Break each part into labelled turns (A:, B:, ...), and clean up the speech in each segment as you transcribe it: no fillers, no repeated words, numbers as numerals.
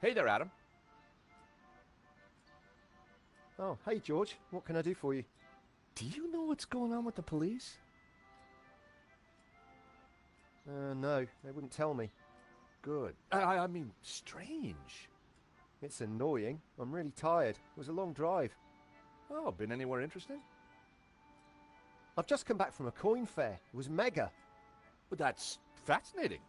A: Hey there, Adam.
B: Oh, hey George, what can I do for you?
A: Do you know what's going on with the police?
B: No, they wouldn't tell me.
A: Good. I mean, strange.
B: It's annoying. I'm really tired. It was a long drive.
A: Oh, been anywhere interesting?
B: I've just come back from a coin fair. It was mega.
A: Well, that's fascinating.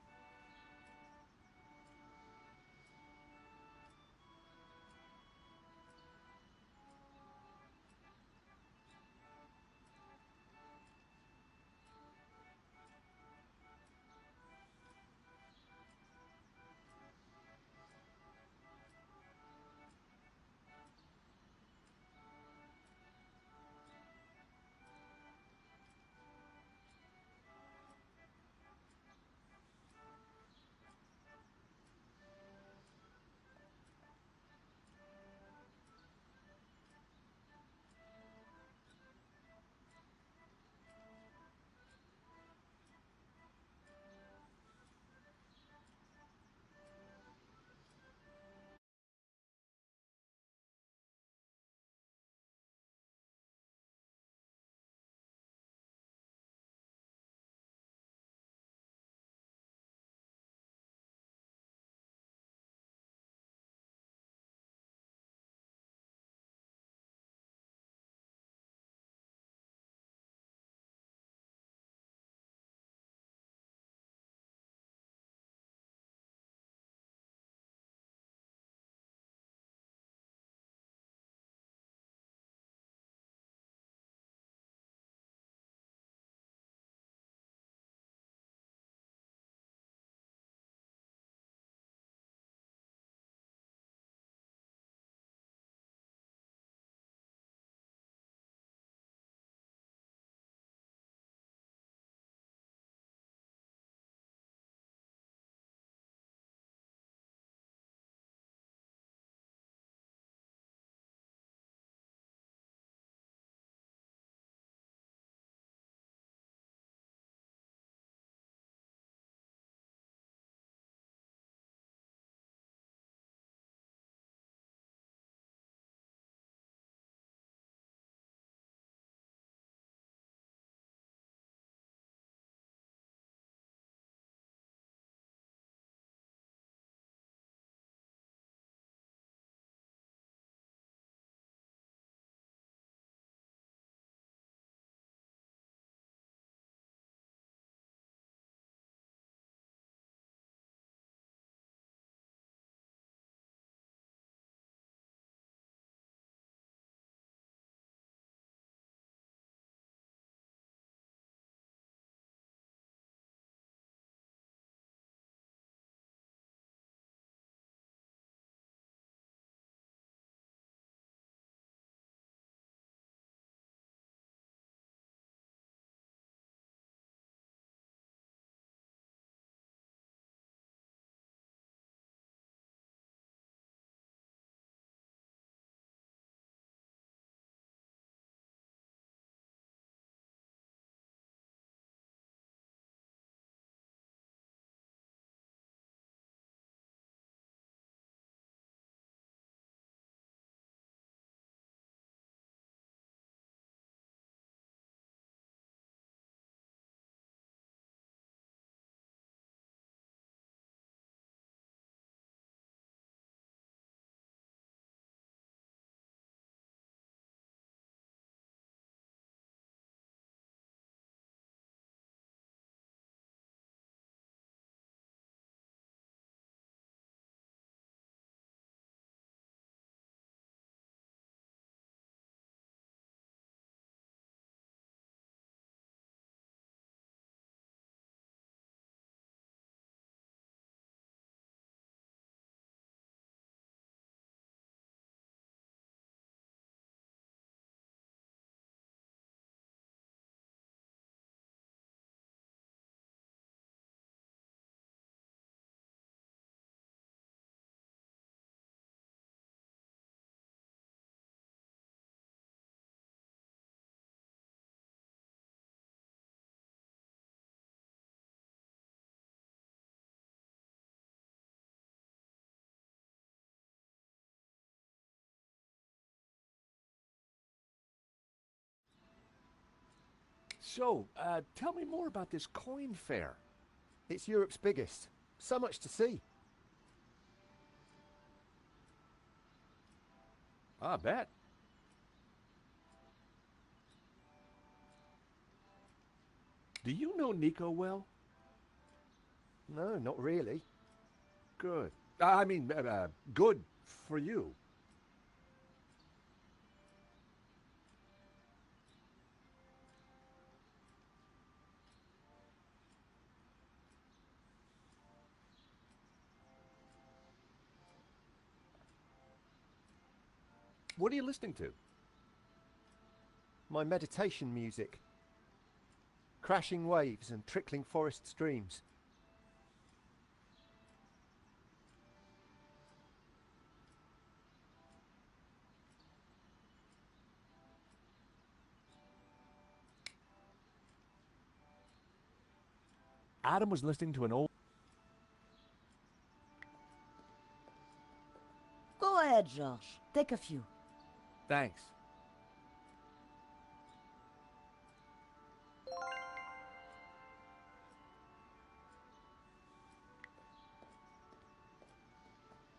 A: So, tell me more about this coin fair.
B: It's Europe's biggest. So much to see.
A: I bet. Do you know Nico well?
B: No, not really.
A: Good. I mean, good for you. What are you listening to?
B: My meditation music. Crashing waves and trickling forest streams.
A: Adam was listening to an old...
C: Go ahead, George. Take a few.
A: Thanks.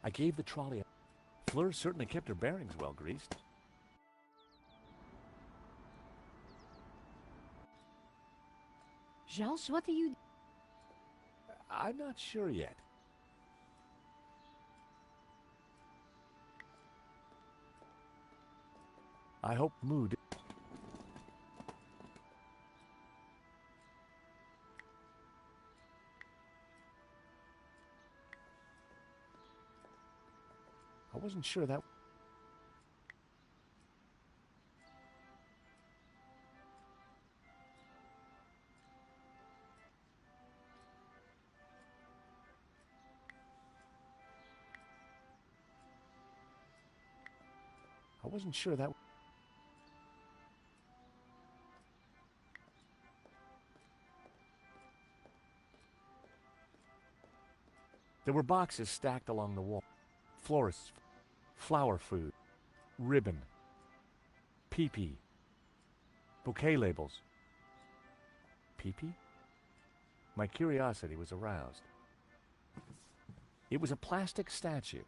A: I gave the trolley a... Fleur certainly kept her bearings well greased.
D: Georges, what are you...
A: I'm not sure yet. I hope mood... I wasn't sure that... I wasn't sure that... There were boxes stacked along the wall. Florists, flower food, ribbon, pee-pee, bouquet labels. Pee-pee? My curiosity was aroused. It was a plastic statue.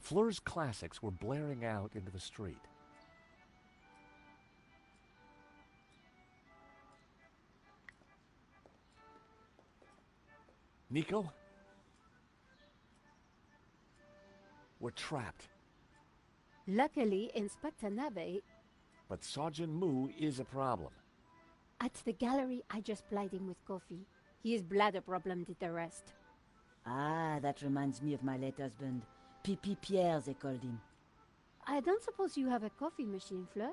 A: Fleur's classics were blaring out into the street. Nico? We're trapped.
D: Luckily, Inspector Nabe...
A: But Sergeant Mu is a problem.
D: At the gallery, I just plied him with coffee. His bladder problem did the rest.
C: Ah, that reminds me of my late husband. Pipi Pierre, they called him.
D: I don't suppose you have a coffee machine, Fleur?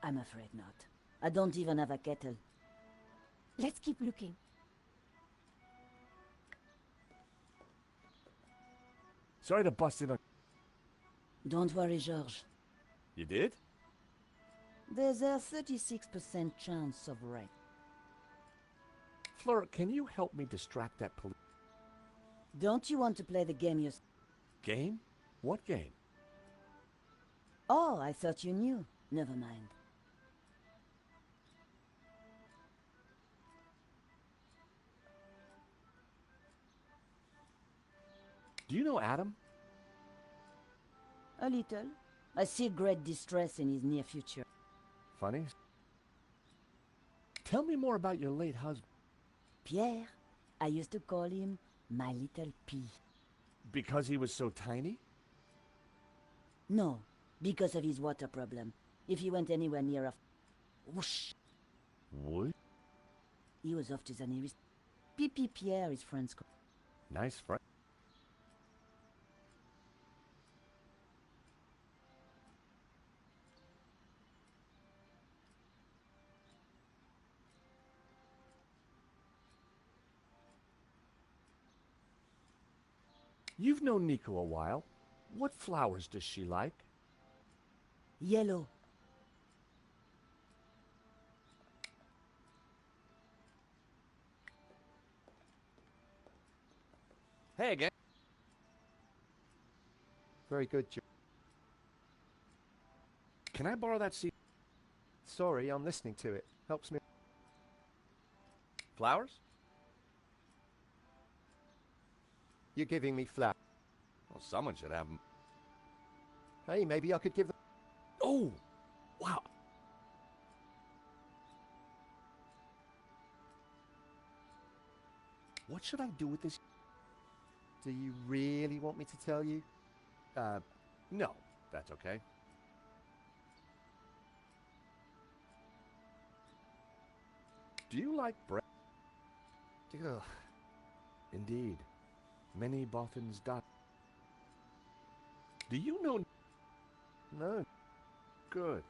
C: I'm afraid not. I don't even have a kettle.
D: Let's keep looking.
A: Sorry to bust in on...
C: Don't worry, Georges.
A: You did?
C: There's a 36% chance of rain.
A: Fleur, can you help me distract that police...
C: Don't you want to play the game yourself?
A: Game? What game?
C: Oh, I thought you knew. Never mind.
A: Do you know Adam?
C: A little. I see great distress in his near future.
A: Funny. Tell me more about your late husband.
C: Pierre, I used to call him my little pea.
A: Because he was so tiny?
C: No, because of his water problem. If he went anywhere near a... Whoosh!
A: What?
C: He was off to the nearest... Pipi Pierre, his friends call.
A: Nice friend. You've known Nico a while. What flowers does she like?
C: Yellow.
A: Hey again.
B: Very good, Joe.
A: Can I borrow that seat?
B: Sorry, I'm listening to it. Helps me.
A: Flowers?
B: You're giving me flat.
A: Well, someone should have them.
B: Hey, maybe I could give them.
A: Oh! Wow. What should I do with this?
B: Do you really want me to tell you?
A: No. That's okay. Do you like bread?
B: Ugh.
A: Indeed. Many boffins die. Do you know...
B: No.
A: Good.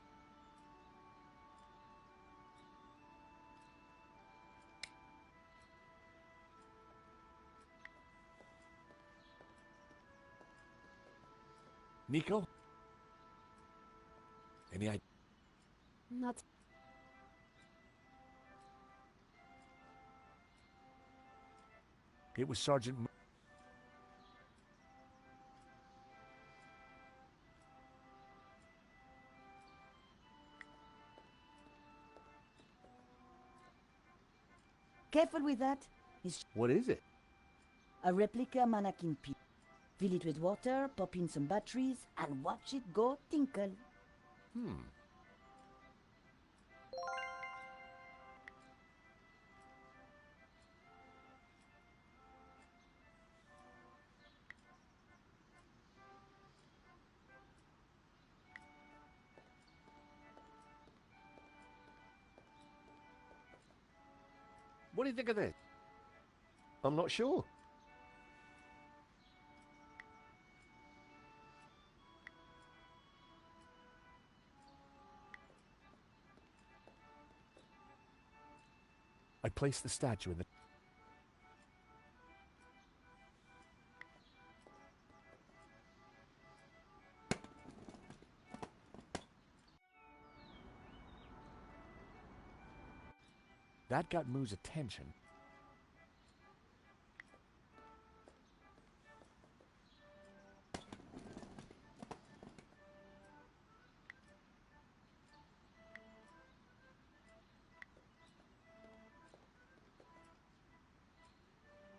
A: Nico? Any idea?
D: Not.
A: It was Sergeant...
C: Careful with that. It's
A: What is it?
C: a replica mannequin piece. Fill it with water, pop in some batteries, and watch it go tinkle.
A: Hmm. What do you think of this?
B: I'm not sure.
A: I placed the statue in the... That got Moo's attention.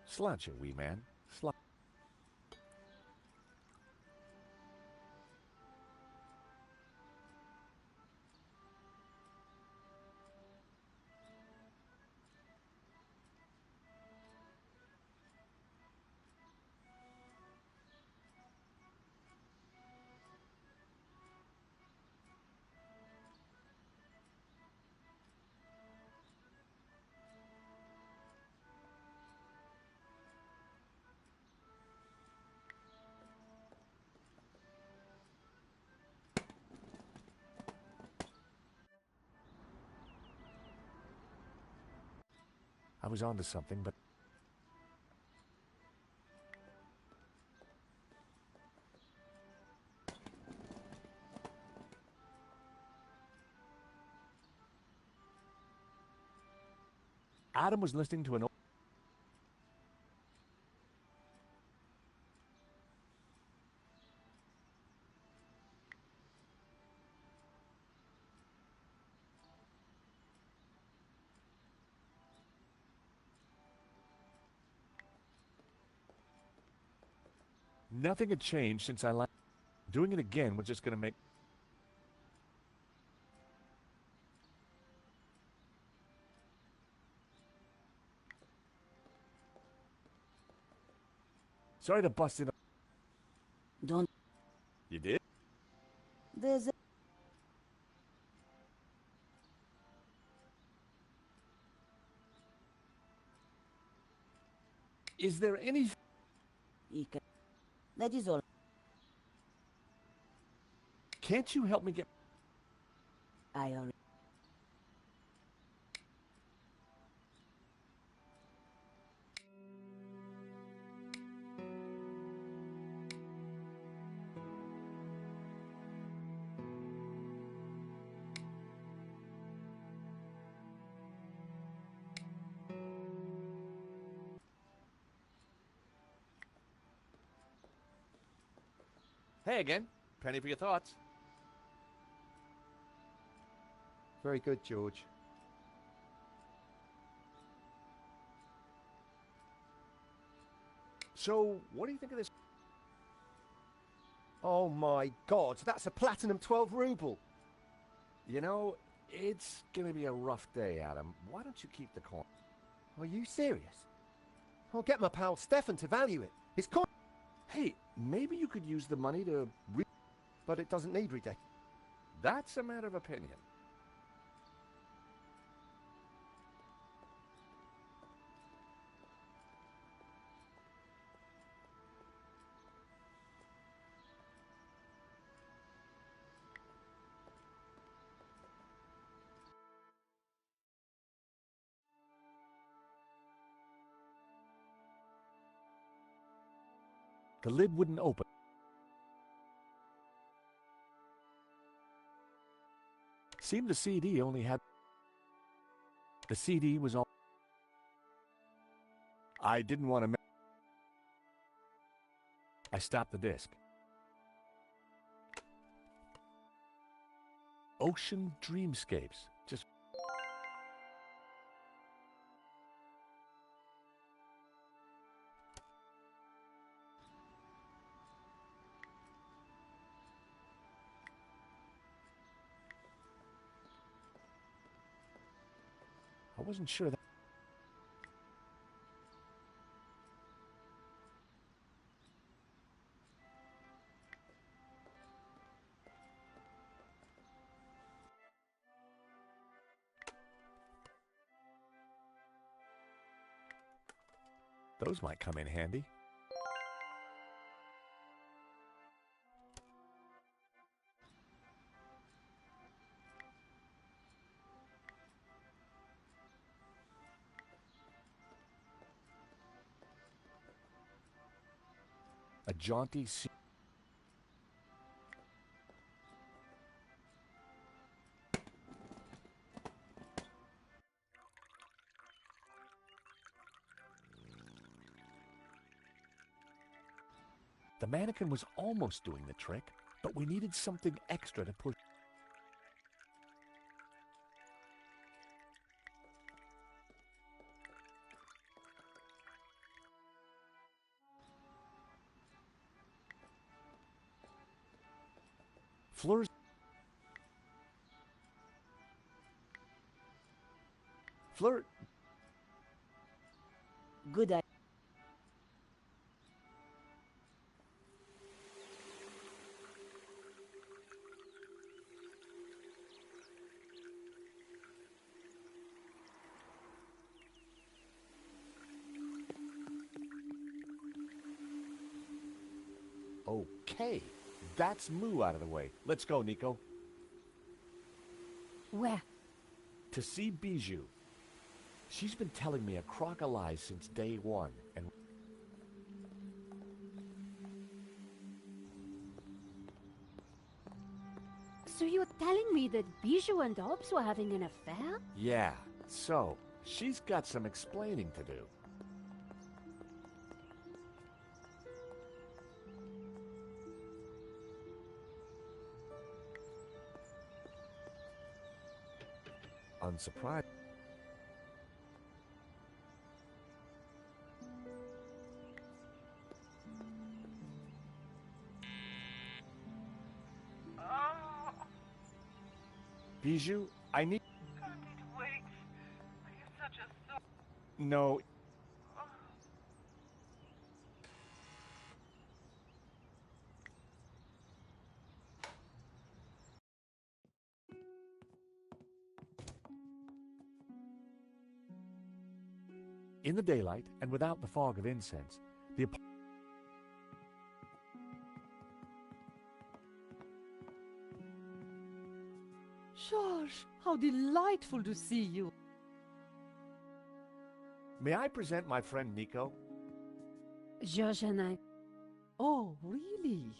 A: Slouch it, wee man. Slouch. I was onto something, but... Adam was listening to an... Nothing had changed since I left. Doing it again was just going to make... Sorry to bust in.
C: Don't.
A: You did?
C: There's a.
A: Is there any...
C: He can. That is all.
A: Can't you help me get...
C: I already.
A: Hey again. Penny for your thoughts.
B: Very good, George.
A: So, what do you think of this?
B: Oh my god, that's a platinum 12 ruble.
A: You know, it's gonna be a rough day, Adam. Why don't you keep the coin?
B: Are you serious? I'll get my pal Stefan to value it. His coin.
A: Hey, maybe you could use the money to
B: But it doesn't need redec.
A: That's a matter of opinion. The lid wouldn't open. Seemed the CD only had... The CD was all... I didn't want to... I stopped the disc. Ocean Dreamscapes. Just... I wasn't sure that... Those might come in handy. A jaunty sea... The mannequin was almost doing the trick, but we needed something extra to push. Fleur's... Fleur...
C: Good idea.
A: Okay, that's Moo out of the way. Let's go, Nico.
D: Where?
A: To see Bijou. She's been telling me a crock of lies since day one, and...
D: So you're telling me that Bijou and Hobbs were having an affair?
A: Yeah, so, she's got some explaining to do. Unsurprised. Bijou, I need...
E: I need to wait. You're such a
A: No. In the daylight, and without the fog of incense, the...
F: George, how delightful to see you.
A: May I present my friend Nico?
D: George and I...
F: Oh, really?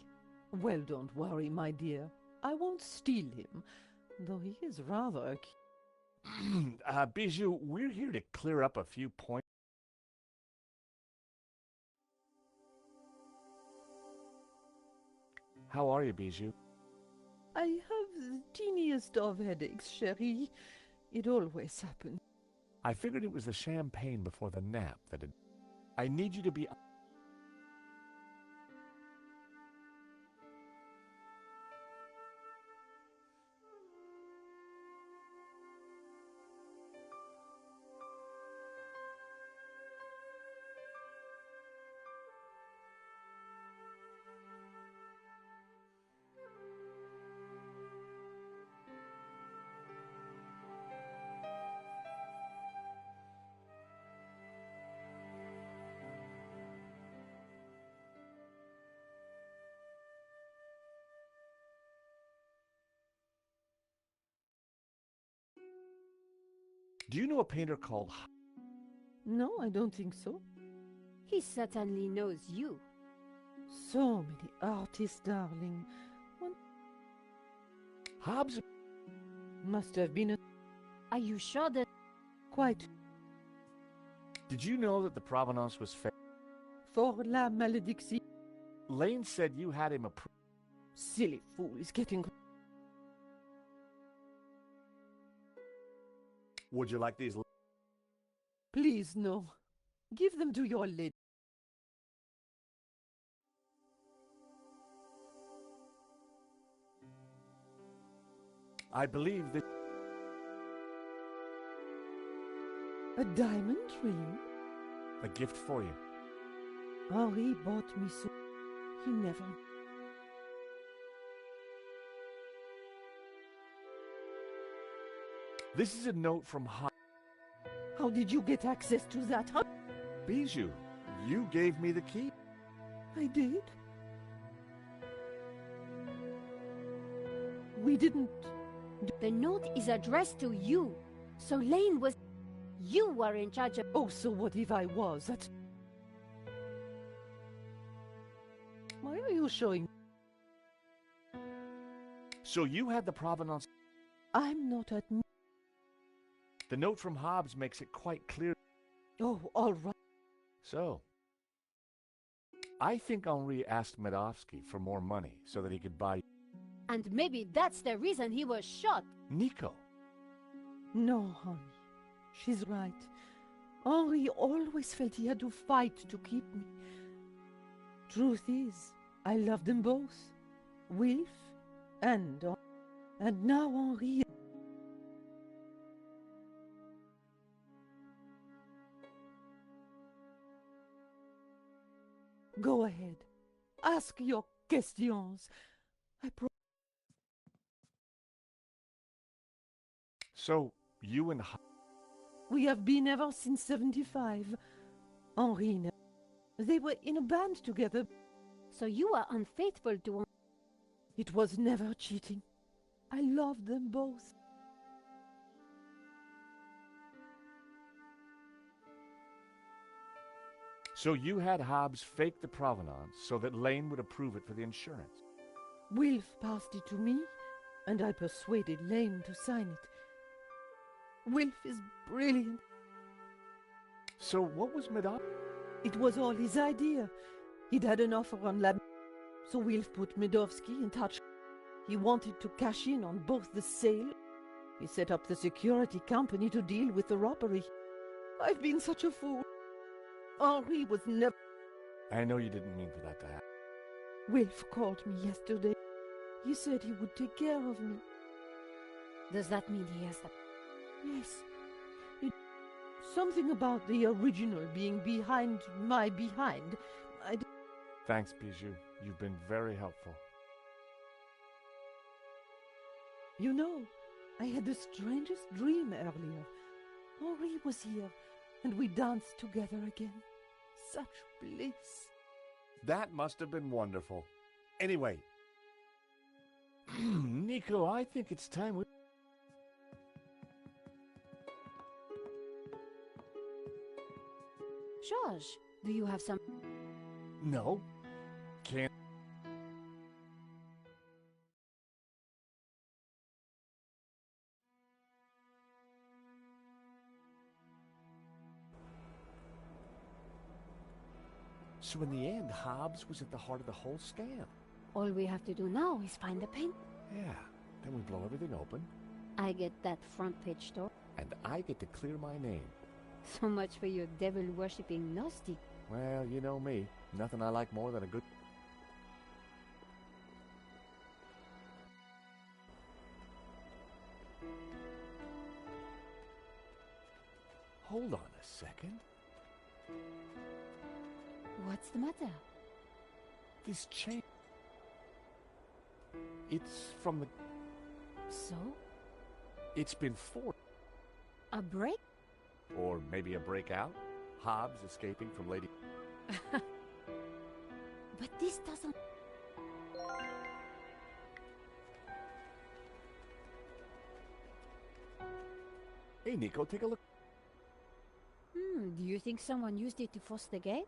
F: Well, don't worry, my dear. I won't steal him, though he is rather...
A: Bijou, we're here to clear up a few points. How are you, Bijou?
F: I have the teeniest of headaches, chérie. It always happens.
A: I figured it was the champagne before the nap that had... I need you to be... Do you know a painter called...
F: No, I don't think so.
D: He certainly knows you.
F: So many artists, darling. One
A: Hobbs?
F: must have been a
D: Are you sure that...
F: quite
A: Did you know that the provenance was fake?
F: for la malédiction.
A: Lane said you had him
F: Silly fool is getting...
A: Would you like these?
F: Please, no. Give them to your lady.
A: I believe that...
F: A diamond ring?
A: A gift for you.
F: Henri bought me so... He never...
A: This is a note from
F: How did you get access to that? How...
A: Bijou. You gave me the key.
F: I did? We didn't...
D: The note is addressed to you. So Lane was... You were in charge of...
F: Oh, so what if I was? That... Why are you showing...
A: So you had the provenance...
F: I'm not at...
A: The note from Hobbs makes it quite clear.
F: Oh, all right.
A: So, I think Henri asked Medovsky for more money so that he could buy
D: And maybe that's the reason he was shot.
A: Nico.
F: No, honey. She's right. Henri always felt he had to fight to keep me. Truth is, I love them both. Wilf and now Henri... Go ahead. Ask your questions.
A: So, you and
F: We have been ever since 75. Henri, they were in a band together.
D: So you were unfaithful to...
F: It was never cheating. I loved them both.
A: So you had Hobbs fake the provenance so that Lane would approve it for the insurance.
F: Wilf passed it to me, and I persuaded Lane to sign it. Wilf is brilliant.
A: So what was Medov?
F: It was all his idea. He'd had an offer on Lab, so Wilf put Medovsky in touch. He wanted to cash in on both the sale. He set up the security company to deal with the robbery. I've been such a fool. Henri was never...
A: I know you didn't mean for that to happen.
F: Wilf called me yesterday. He said he would take care of me.
D: Does that mean he has...
F: Yes. Something about the original being behind my behind.
A: Thanks, Bijou. You've been very helpful.
F: You know, I had the strangest dream earlier. Henri was here, and we danced together again. Such bliss.
A: That must have been wonderful. Anyway, Nico, I think it's time we...
D: George, do you have some...
A: No. Can't... So in the end, Hobbs was at the heart of the whole scam.
D: All we have to do now is find the paint.
A: Yeah, then we blow everything open,
D: I get that front page story.
A: and I get to clear my name.
D: So much for your devil-worshipping Gnostic.
A: Well, you know me. Nothing I like more than a good... Hold on a second.
D: What's the matter?
A: This chain... It's from the...
D: So?
A: It's been forced.
D: A break?
A: Or maybe a breakout? Hobbs escaping from Lady...
D: But this doesn't...
A: Hey, Nico, take a look.
D: Do you think someone used it to force the gate?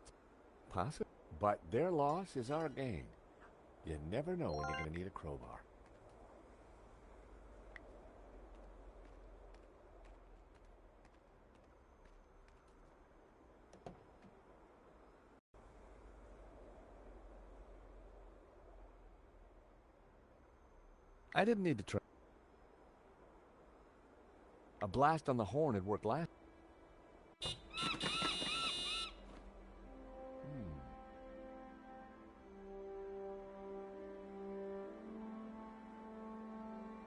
A: Possible. But their loss is our gain. You never know when you're going to need a crowbar. I didn't need to try. A blast on the horn had worked last.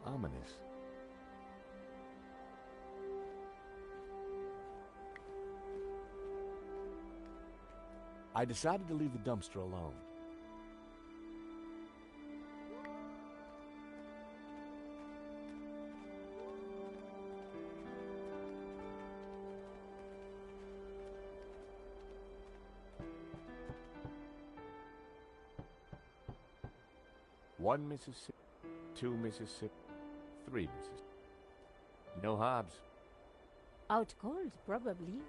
A: Ominous. I decided to leave the dumpster alone. One Mississippi, two Mississippi, three Mississippi. No Hobbs.
D: Out cold, probably.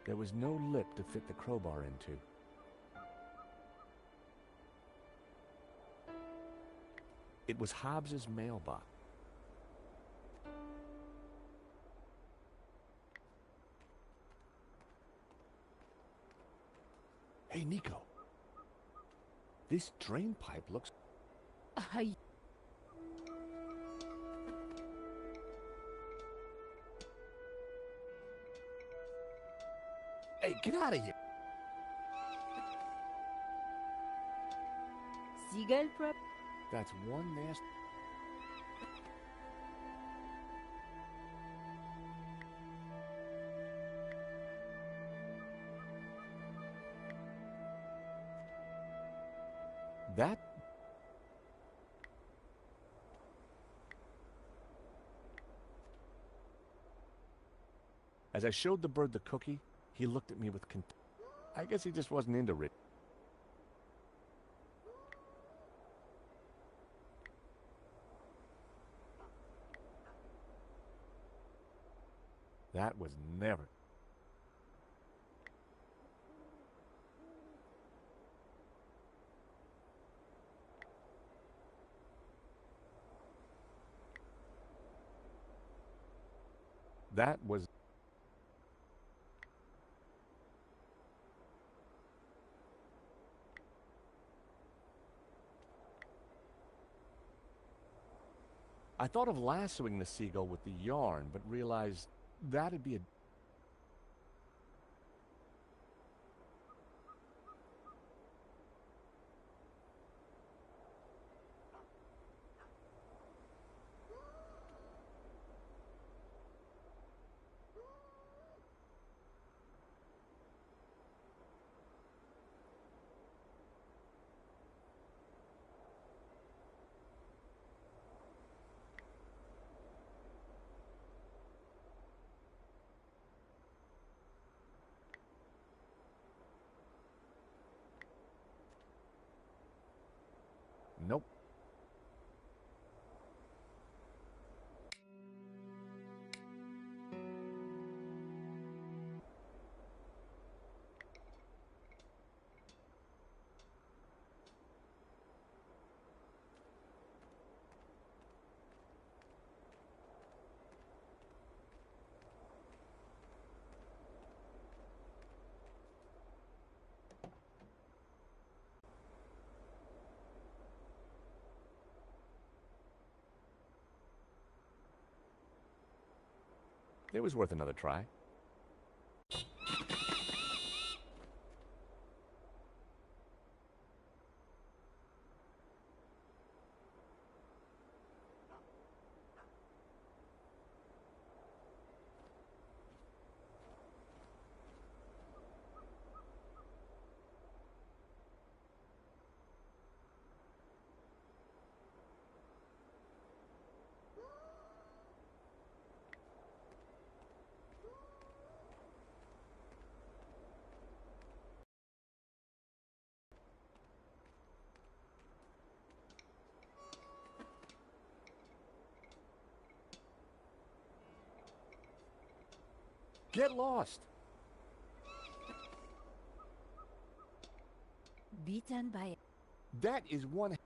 A: There was no lip to fit the crowbar into. It was Hobbs's mailbox. Hey, Nico. This drain pipe looks...
D: I...
A: Hey, get out of here.
D: Seagull prep?
A: That's one nasty... That... As I showed the bird the cookie, he looked at me with contempt. I guess he just wasn't into it. That was never... That was... I thought of lassoing the seagull with the yarn, but realized that'd be a... It was worth another try. Get lost!
D: Beaten by...
A: That is one...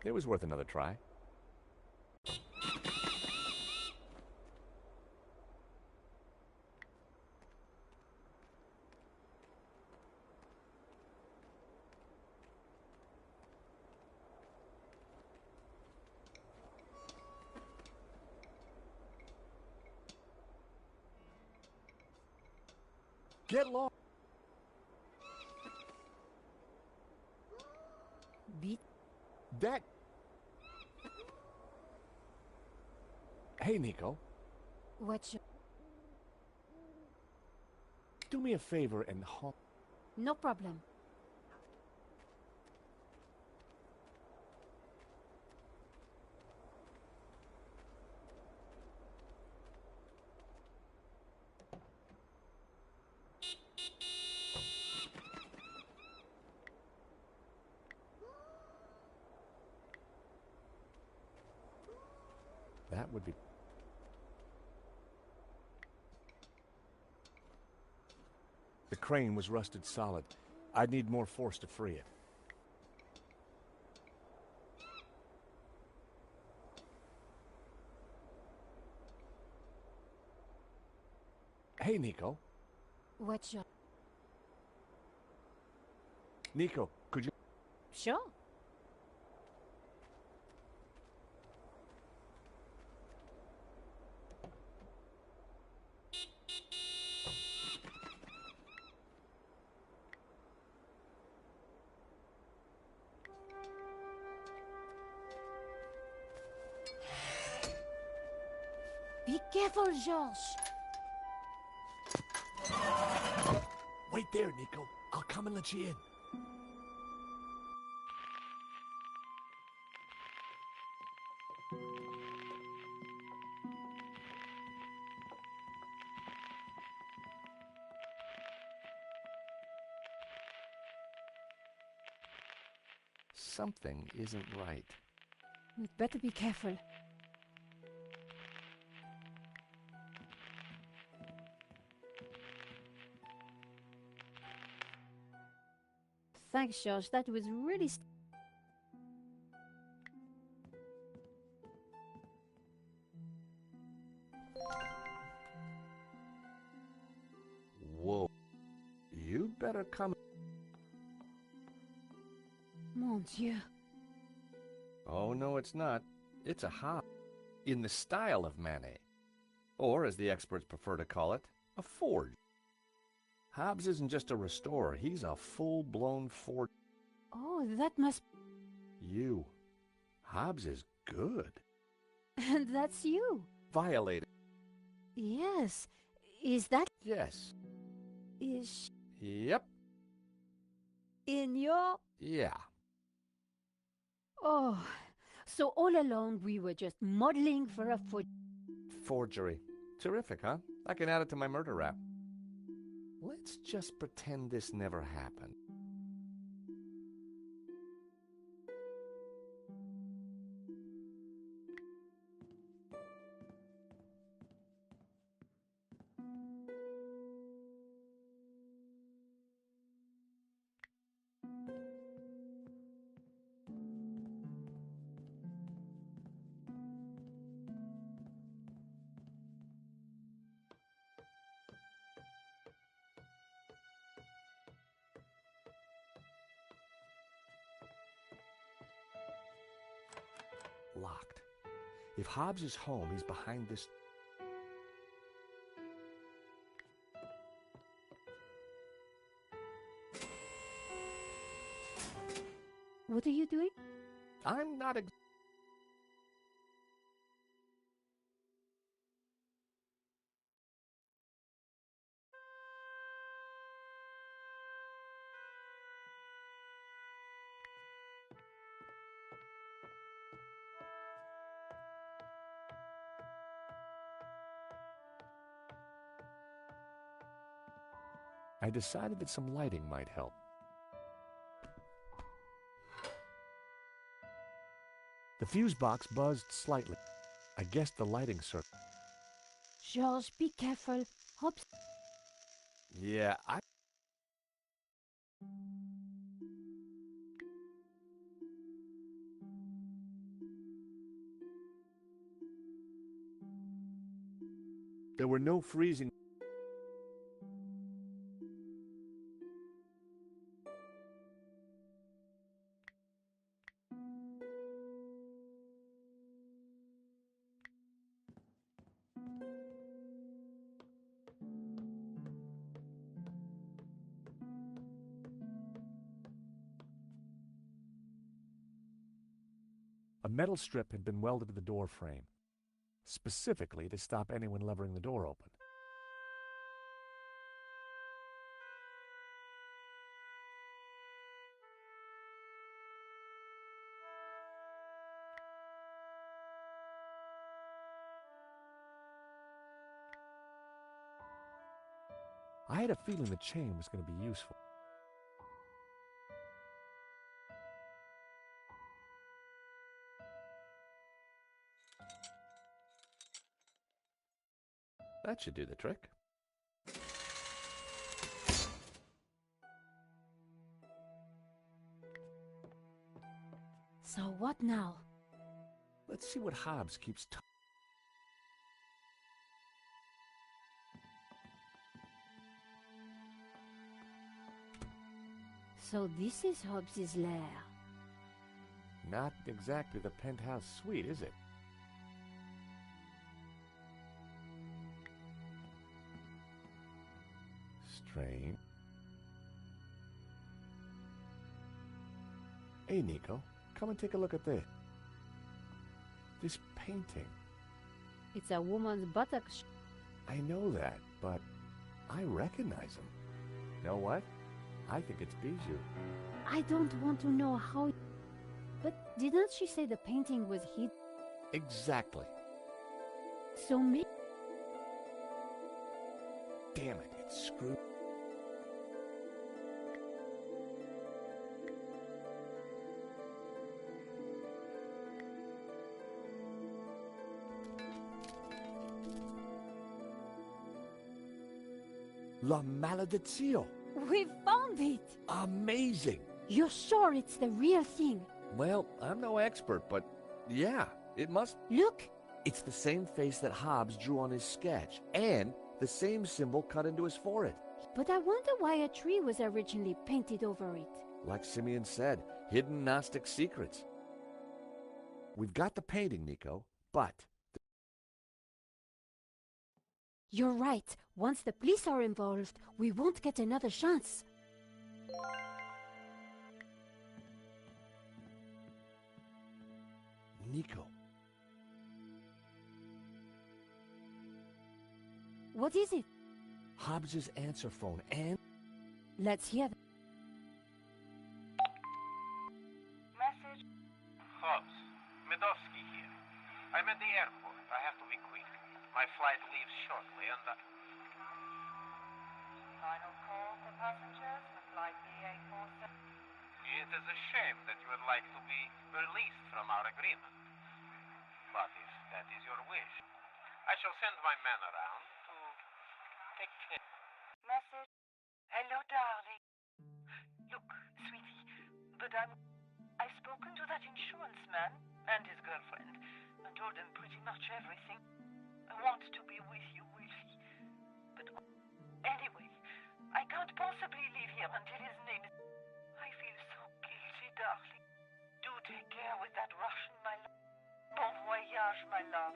A: It was worth another try. Get lost!
D: Beat...
A: That... Hey, Nico.
D: What's your...
A: Do me a favor and haunt...
D: No problem.
A: That would be... The crane was rusted solid. I'd need more force to free it. Hey, Nico.
D: What's your...
A: Nico, could you...
D: Sure. Be careful, George.
A: Wait there, Nico. I'll come and let you in. Something isn't right.
D: We'd better be careful. Thanks, George. That was really...
A: Whoa. You better come...
D: Mon Dieu.
A: Oh, no, it's not. It's a hop. In the style of Manet. Or, as the experts prefer to call it, a forge. Hobbs isn't just a restorer, he's a full-blown forge.
D: Oh, that must...
A: You. Hobbs is good.
D: And that's you.
A: Violated.
D: Yes. Is that...
A: Yes.
D: Is...
A: Yep.
D: In your...
A: Yeah.
D: Oh. So all along we were just modeling for a foot...
A: Forgery. Terrific, huh? I can add it to my murder rap. Let's just pretend this never happened. locked. If Hobbs is home, he's behind this...
D: What are you doing?
A: I'm not ex... I decided that some lighting might help. The fuse box buzzed slightly. I guessed the lighting circuit.
D: George, be careful. Hobbs.
A: Yeah, There were no freezing... A metal strip had been welded to the door frame, specifically to stop anyone levering the door open. I had a feeling the chain was going to be useful. That should do the trick.
D: So what now?
A: Let's see what Hobbs keeps
D: So this is Hobbs's lair.
A: Not exactly the penthouse suite, is it? Strange. Hey, Nico, come and take a look at this. This painting.
D: It's a woman's buttocks.
A: I know that, but I recognize him. Know what? I think it's Bijou.
D: I don't want to know how... But didn't she say the painting was hidden?
A: Exactly.
D: So me...
A: Damn it, it's screwed. La Maledizio!
D: We found it!
A: Amazing!
D: You're sure it's the real thing?
A: Well, I'm no expert, but yeah, it must...
D: Look!
A: It's the same face that Hobbs drew on his sketch, and the same symbol cut into his forehead.
D: But I wonder why a tree was originally painted over it.
A: Like Simeon said, hidden Gnostic secrets. We've got the painting, Nico, but...
D: You're right. Once the police are involved, we won't get another chance.
A: Nico.
D: What is it?
A: Hobbs's answer phone, and...
D: Let's hear them.
E: Message.
G: Hobbs, Medovsky here. I'm at the airport. I have to be quick. My flight leaves shortly, and
E: Final call for passengers for flight BA47.
G: it is a shame that you would like to be released from our agreement. But if that is your wish, I shall send my men around to take care.
E: Message. Hello, darling. Look, sweetie, but I've spoken to that insurance man and his girlfriend and told them pretty much everything. I want to be with you, Wilfie. But anyway, I can't possibly leave here until his name is... I feel so guilty, darling. Do take care with that Russian, my love. Bon voyage, my love.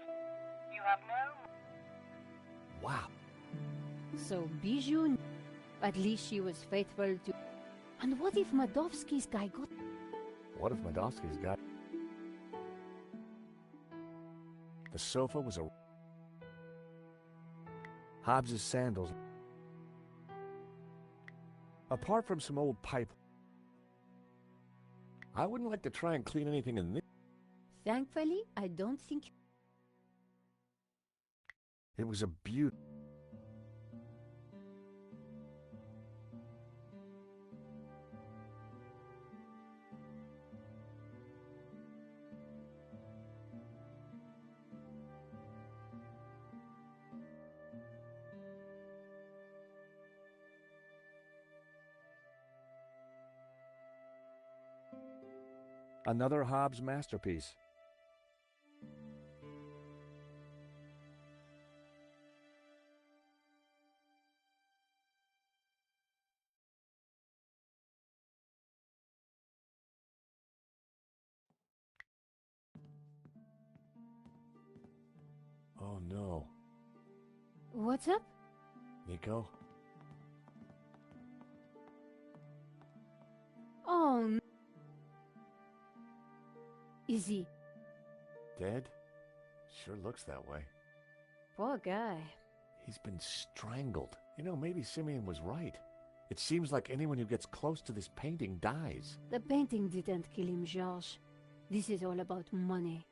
E: You have no...
A: Wow.
D: So Bijou, at least she was faithful to... And what if Madovsky's guy got...
A: What if Madovsky's got... The sofa was a... Hobbs's sandals. Apart from some old pipe, I wouldn't like to try and clean anything in this.
D: Thankfully, I don't think...
A: It was a beaut. Another Hobbs masterpiece. Oh no.
D: What's up?
A: Nico?
D: Oh, no. Is he?
A: Dead? Sure looks that way.
D: Poor guy.
A: He's been strangled. You know, maybe Simeon was right. It seems like anyone who gets close to this painting dies.
D: The painting didn't kill him, Georges. This is all about money.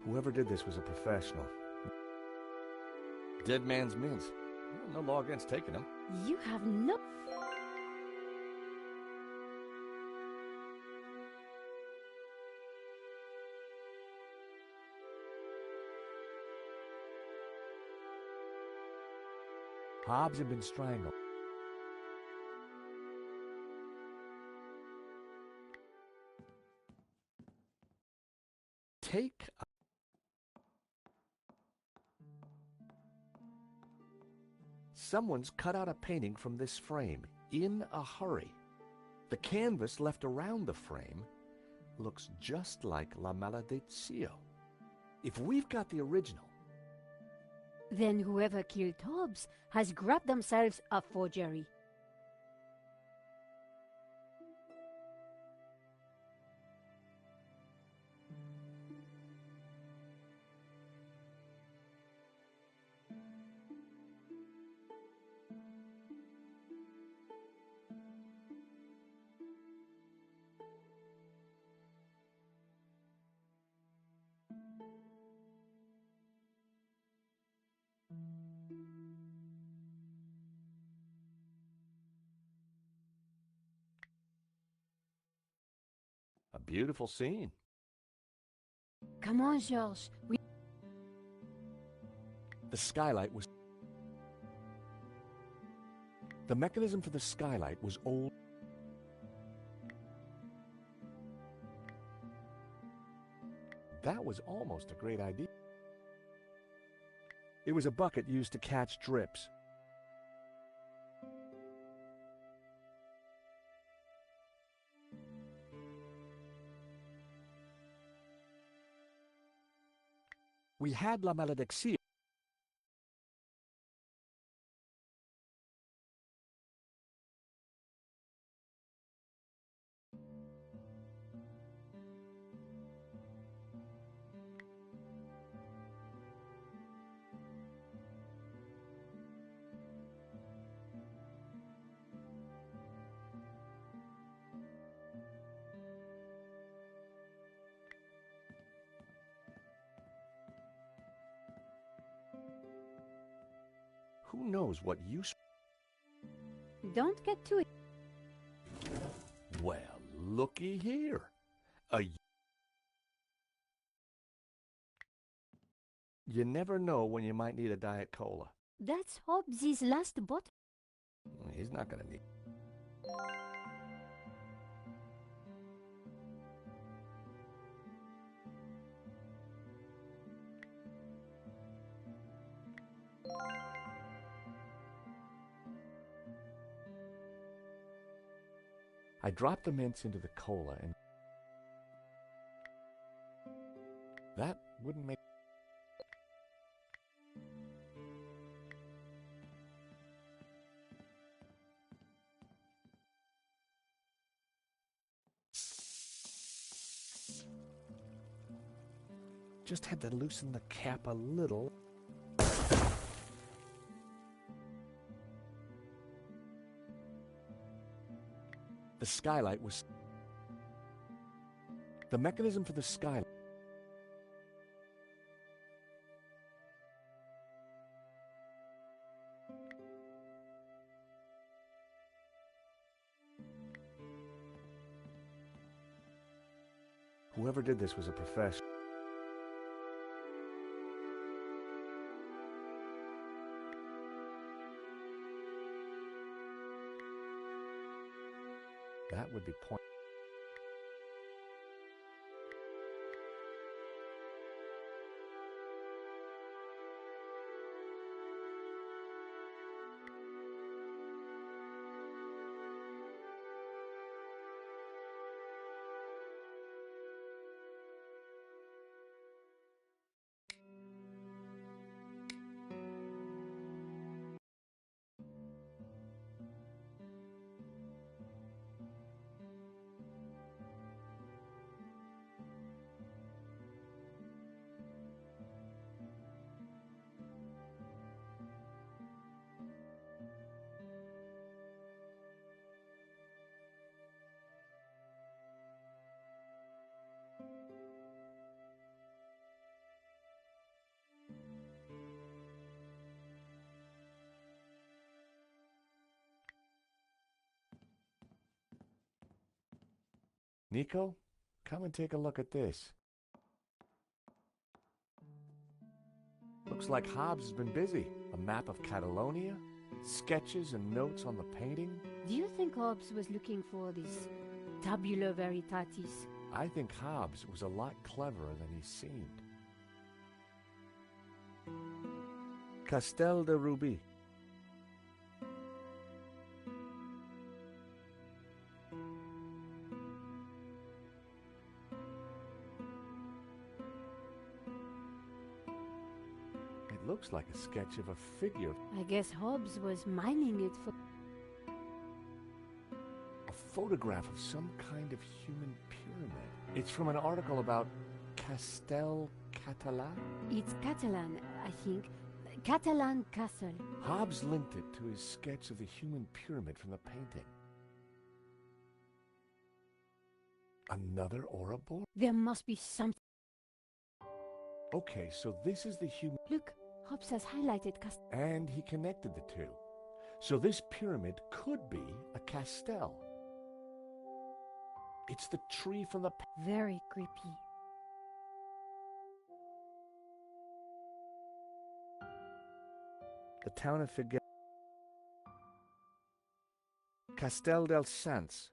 A: Whoever did this was a professional. Dead man's mince. No law against taking him.
D: You have no...
A: Hobbs had been strangled. Take a... Someone's cut out a painting from this frame in a hurry. The canvas left around the frame looks just like La Maledizio. If we've got the original,
D: Then whoever killed Hobbs has grabbed themselves a forgery.
A: a beautiful scene.
D: Come on, Georges.
A: The skylight was... The mechanism for the skylight was old. That was almost a great idea. It was a bucket used to catch drips. We had La Maledicción. Who knows what use...
D: Don't get too...
A: Well, looky here. You never know when you might need a Diet Cola.
D: That's Hobbs's last bottle.
A: He's not gonna need... I dropped the mints into the cola and... That wouldn't make... Just had to loosen the cap a little. The skylight was... The mechanism for the skylight... Whoever did this was a professional. That would be point. Nico, come and take a look at this. Looks like Hobbs has been busy. A map of Catalonia, sketches and notes on the painting.
D: Do you think Hobbes was looking for this tabula veritatis?
A: I think Hobbs was a lot cleverer than he seemed. Castel de Ruby. It looks like a sketch of a figure.
D: I guess Hobbes was mining it for...
A: A photograph of some kind of human pyramid. It's from an article about Castel Catalan.
D: It's Catalan, I think. Catalan Castle.
A: Hobbes linked it to his sketch of the human pyramid from the painting. Another Ouroboros?
D: There must be something.
A: Okay, so this is the human...
D: Look, Hobbes has highlighted Castle.
A: And he connected the two. So this pyramid could be a castel. It's the tree from the...
D: Very creepy.
A: The town of Figueres. Castel del Sans.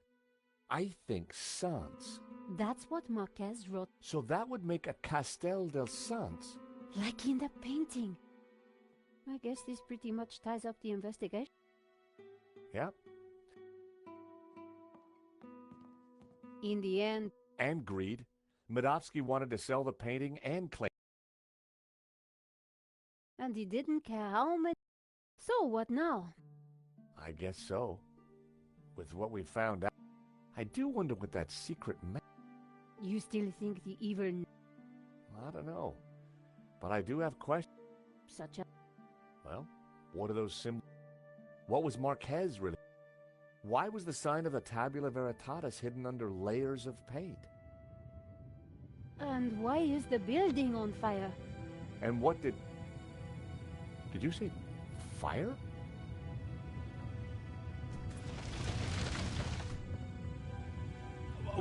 A: I think Sans.
D: That's what Marquez wrote.
A: So that would make a Castel del Sans.
D: Like in the painting. I guess this pretty much ties up the investigation.
A: Yep.
D: In the end...
A: And greed. Medovsky wanted to sell the painting and claim...
D: And he didn't care how many... So what now?
A: I guess so. With what we found out. I do wonder what that secret meant.
D: You still think the evil...
A: I don't know. But I do have questions.
D: Such a...
A: Well, what are those symbols? What was Marquez really? Why was the sign of the Tabula Veritatis hidden under layers of paint?
D: And why is the building on fire?
A: And what did... Did you say fire?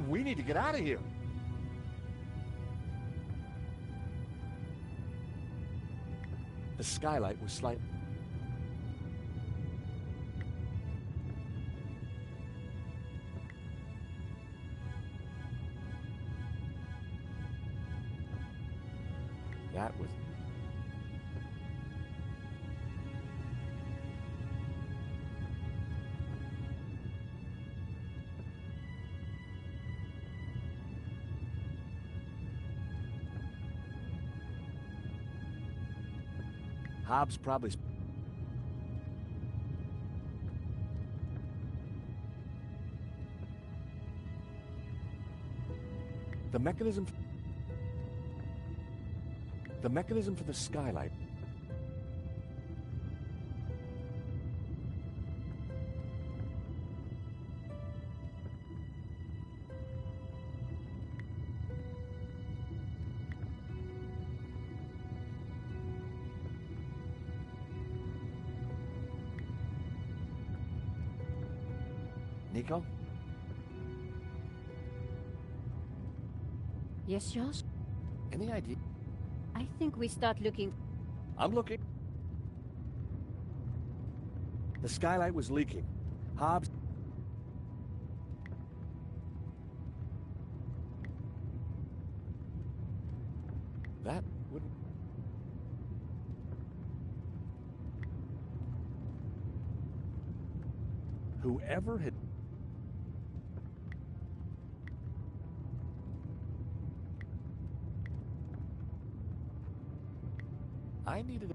A: We need to get out of here. The skylight was slight. That was... Hobbs probably... The mechanism for the skylight. Nico?
D: Yes, Josh?
A: Any idea?
D: I think we start looking.
A: I'm looking. The skylight was leaking. Hobbs... That wouldn't... Whoever had... I needed a...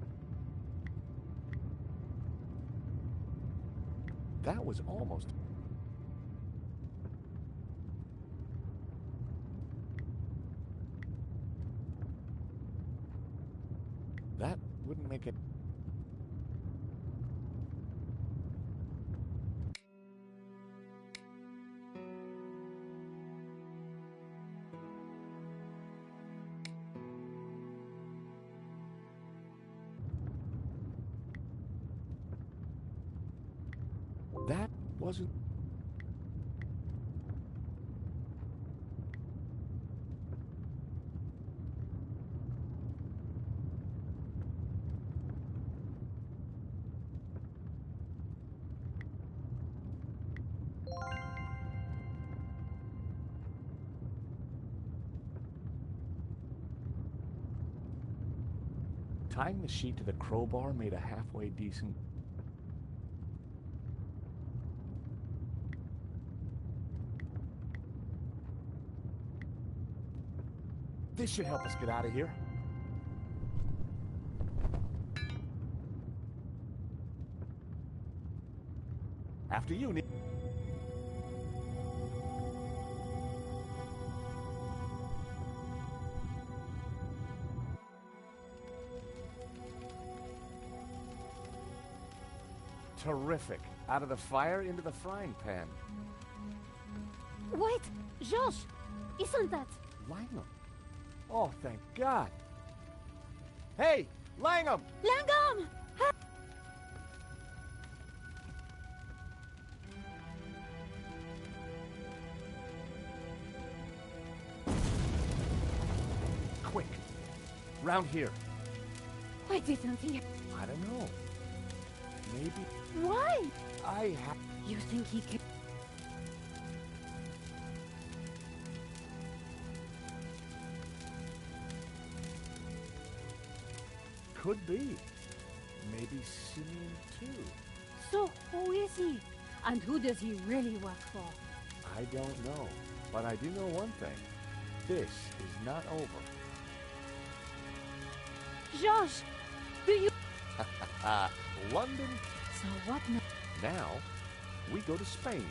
A: That was almost... That wouldn't make it... That wasn't... Tying the sheet to the crowbar made a halfway decent... This should help us get out of here. After you, Nick. Terrific. Out of the fire into the frying pan.
D: Wait! Josh! Isn't that...
A: Langham. Oh, thank God. Hey, Langham!
D: Langham!
A: Quick. Round here.
D: Why didn't he...
A: I don't know. Maybe...
D: Why?
A: I have...
D: You think he can...
A: Could be. Maybe Simeon too.
D: So, who is he? And who does he really work for?
A: I don't know. But I do know one thing. This is not over.
D: Josh! Do you...
A: London.
D: So what now?
A: Now, we go to Spain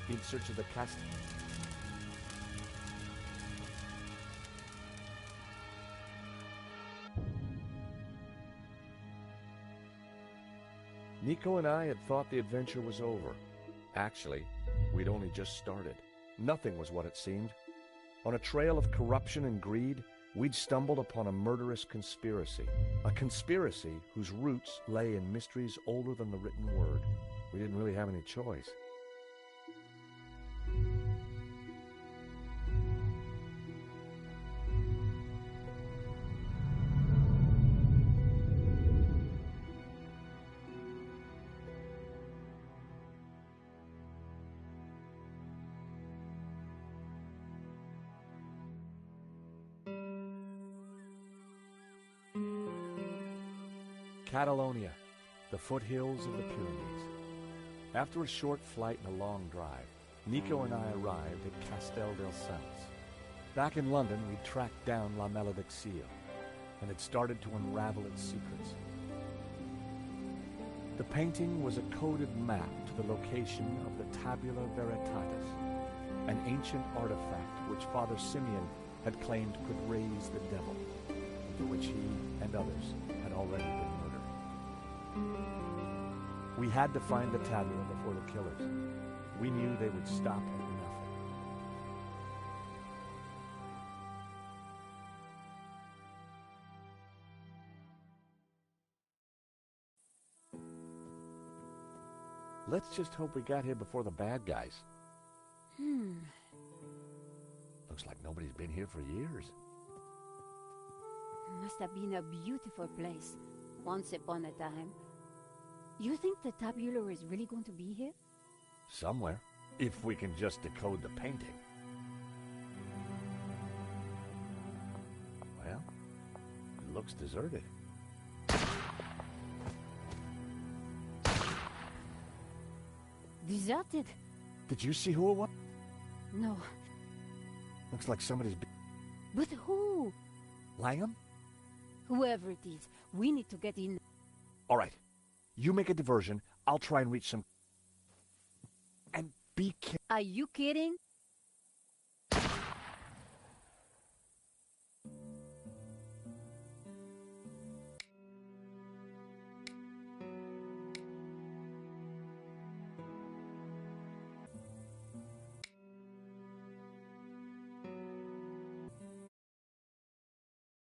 A: in search of the castle. Nico and I had thought the adventure was over. Actually, we'd only just started. Nothing was what it seemed. On a trail of corruption and greed, we'd stumbled upon a murderous conspiracy. A conspiracy whose roots lay in mysteries older than the written word. We didn't really have any choice. Catalonia, the foothills of the Pyrenees. After a short flight and a long drive, Nico and I arrived at Castel del Sants. Back in London, we tracked down La Maledicció and had started to unravel its secrets.
H: The painting was a coded map to the location of the Tabula Veritatis, an ancient artifact which Father Simeon had claimed could raise the devil, for which he and others had already been murdered. We had to find the tabula before the killers. We knew they would stop at nothing.
A: Let's just hope we got here before the bad guys. Looks like nobody's been here for years.
D: Must have been a beautiful place, once upon a time. You think the tabula is really going to be here?
A: Somewhere, if we can just decode the painting. Well, it looks deserted.
D: Deserted?
A: Did you see who it was?
D: No.
A: Looks like somebody's
D: But who?
A: Langham?
D: Whoever it is, we need to get in.
A: All right. You make a diversion. I'll try and reach some... And be careful.
D: Are you kidding?